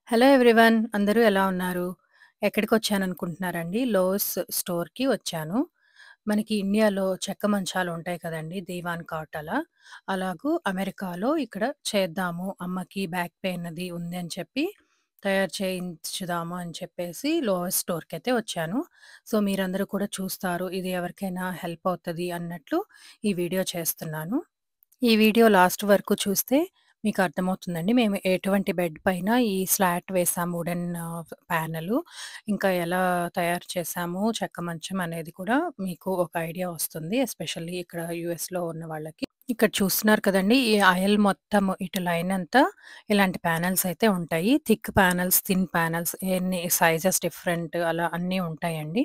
Hello everyone. అందరూ ఎలా ఉన్నారు? ఎక్కడికొచ్చాననుకుంటున్నారండి? లోస్ స్టోర్‌కి వచ్చాను. మనకి ఇండియాలో చెక్క మంచాలుంటాయి కదండీ! దీవాన్ కాట్ అలా. అలాగూ అమెరికాలో ఇక్కడ చేద్దాము, అమ్మకి బ్యాక్ పెయిన్ అది ఉంది అని చెప్పి తయారు చేయించుదాము అని చెప్పేసి లోస్ స్టోర్‌కయితే వచ్చాను. సో, మీరందరూ కూడా చూస్తారు. ఇది ఎవరికైనా హెల్ప్ అవుతది అన్నట్లు ఈ వీడియో చేస్తున్నాను. ఈ వీడియో లాస్ట్ వరకు చూస్తే మీకు అర్థమవుతుందండి. మేము ఎటువంటి బెడ్ పైన ఈ స్లాట్ వేసాము వుడెన్ ప్యానెలు. ఇంకా ఎలా తయారు చేసాము చెక్క మంచం అనేది కూడా మీకు ఒక ఐడియా వస్తుంది. ఎస్పెషల్లీ ఇక్కడ యూఎస్‌లో ఉన్న వాళ్ళకి. ఇక్కడ చూస్తున్నారు కదండీ! ఈ అయల్ మొత్తం ఇటు లైనంతా ఇలాంటి ప్యానెల్స్ అయితే ఉంటాయి. థిక్ ప్యానెల్స్, థిన్ ప్యానెల్స్ ఎన్ని సైజెస్ డిఫరెంట్ అలా అన్నీ ఉంటాయండి.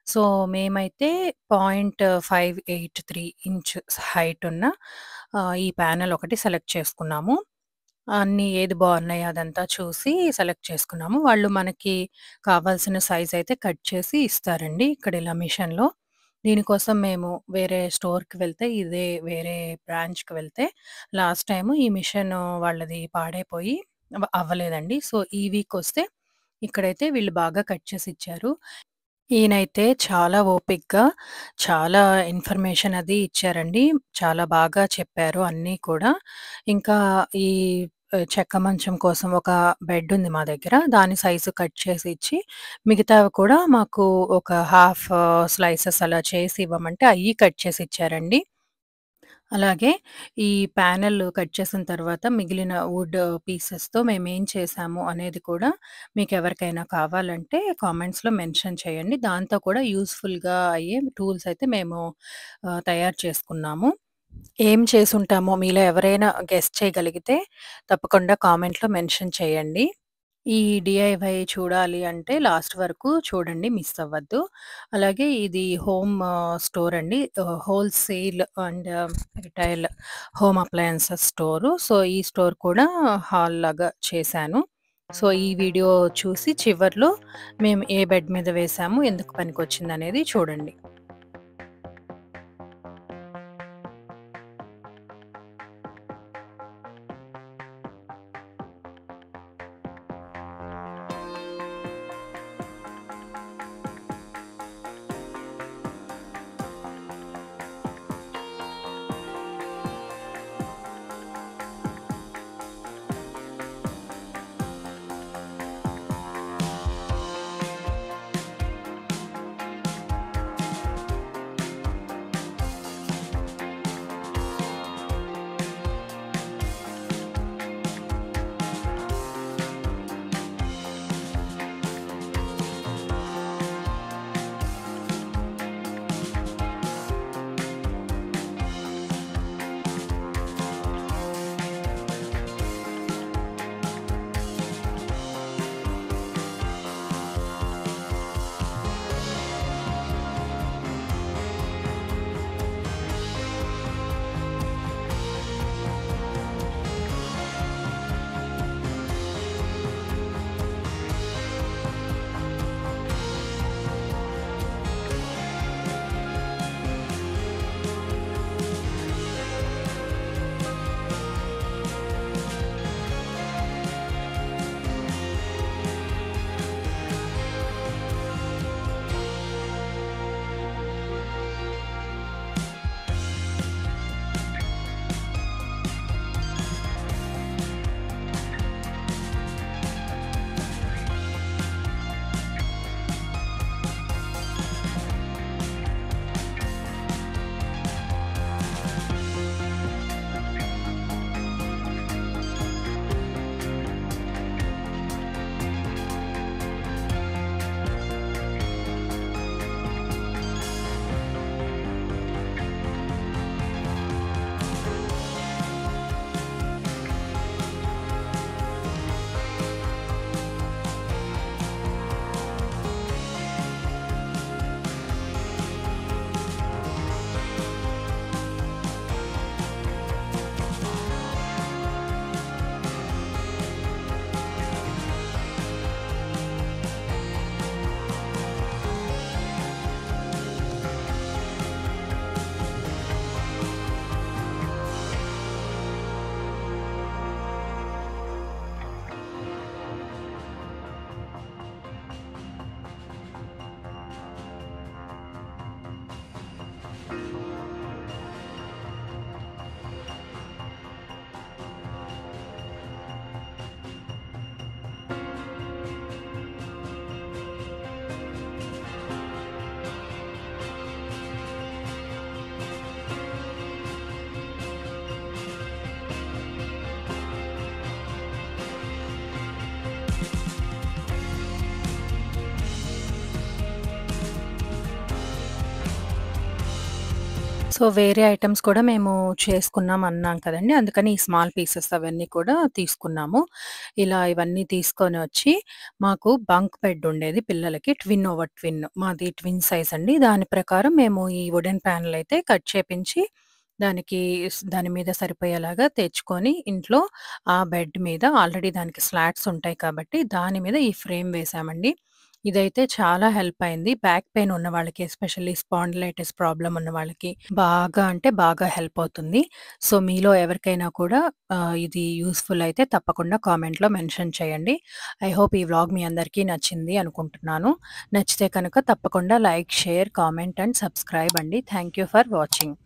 సో, మేమైతే 0.583 ఇంచెస్ హైట్ ఉన్న ఈ ప్యానెల్ ఒకటి సెలెక్ట్ చేసుకున్నాము. అన్నీ ఏది బావున్నాయి అదంతా చూసి సెలెక్ట్ చేసుకున్నాము. వాళ్ళు మనకి కావాల్సిన సైజ్ అయితే కట్ చేసి ఇస్తారండి ఇక్కడ ఇలా మిషన్‌లో. దీనికోసం మేము వేరే స్టోర్‌కి వెళ్తే ఇదే వేరే బ్రాంచ్‌కి వెళ్తే లాస్ట్ టైము ఈ మిషన్ వాళ్ళది పాడైపోయి అవ్వలేదండి. సో, ఈ వీకొస్తే ఇక్కడైతే వీళ్ళు బాగా కట్ చేసి ఇచ్చారు. ఈయనైతే చాలా ఓపికగా, చాలా ఇన్ఫర్మేషన్ అది ఇచ్చారండి. చాలా బాగా చెప్పారు అన్నీ కూడా. ఇంకా ఈ చెక్క మంచం కోసం ఒక బెడ్ ఉంది మా దగ్గర. దాని సైజు కట్ చేసి ఇచ్చి, మిగతావి కూడా మాకు ఒక హాఫ్ స్లైసెస్ అలా చేసి ఇవ్వమంటే అయ్యి కట్ చేసి ఇచ్చారండి. అలాగే ఈ ప్యానెల్ కట్ చేసిన తర్వాత మిగిలిన వుడ్ పీసెస్‌తో మేమేం చేశాము అనేది కూడా మీకెవరికైనా కావాలంటే కామెంట్స్‌లో మెన్షన్ చేయండి. దాంతో కూడా యూజ్‌ఫుల్‌గా అయ్యే టూల్స్ అయితే మేము తయారు చేసుకున్నాము. ఏం చేసుంటామో మీలో ఎవరైనా గెస్ చేయగలిగితే తప్పకుండా కామెంట్‌లో మెన్షన్ చేయండి. ఈ డీఐవై చూడాలి అంటే లాస్ట్ వరకు చూడండి. మిస్ అవ్వద్దు. అలాగే ఇది హోమ్ స్టోర్ అండి. Wholesale and retail home appliances store. So, ఈ స్టోర్ కూడా హాల్ లాగా చేశాను. సో, ఈ వీడియో చూసి చివర్లో మేము ఏ బెడ్ మీద వేసాము, ఎందుకు పనికొచ్చిందనేది చూడండి. సో, వేరే ఐటెమ్స్ కూడా మేము చేసుకున్నాం అన్నాం కదండీ! అందుకని ఈ స్మాల్ పీసెస్ అవన్నీ కూడా తీసుకున్నాము. ఇలా ఇవన్నీ తీసుకొనొచ్చి మాకు బంక్ బెడ్ ఉండేది పిల్లలకి ట్విన్ ఓవర్ ట్విన్. మాది ట్విన్ సైజ్ అండి. దాని ప్రకారం మేము ఈ వుడెన్ ప్యానెల్ అయితే కట్ చేపించి దానికి దాని మీద సరిపోయేలాగా తెచ్చుకొని ఇంట్లో ఆ బెడ్ మీద ఆల్రెడీ దానికి స్లాట్స్ ఉంటాయి కాబట్టి దాని మీద ఈ ఫ్రేమ్ వేశామండి. ఇదైతే చాలా హెల్ప్ అయింది. బ్యాక్ పెయిన్ ఉన్న వాళ్ళకి ఎస్పెషల్లీ స్పాండిలైటిస్ ప్రాబ్లమ్ ఉన్న వాళ్ళకి బాగా అంటే బాగా హెల్ప్ అవుతుంది. సో, మీలో ఎవరికైనా కూడా ఇది యూజ్‌ఫుల్ అయితే తప్పకుండా కామెంట్‌లో మెన్షన్ చేయండి. ఐ హోప్ ఈ వ్లాగ్ మీ అందరికీ నచ్చింది అనుకుంటున్నాను. నచ్చితే కనుక తప్పకుండా like, share, comment and subscribe అండి. Thank you for watching.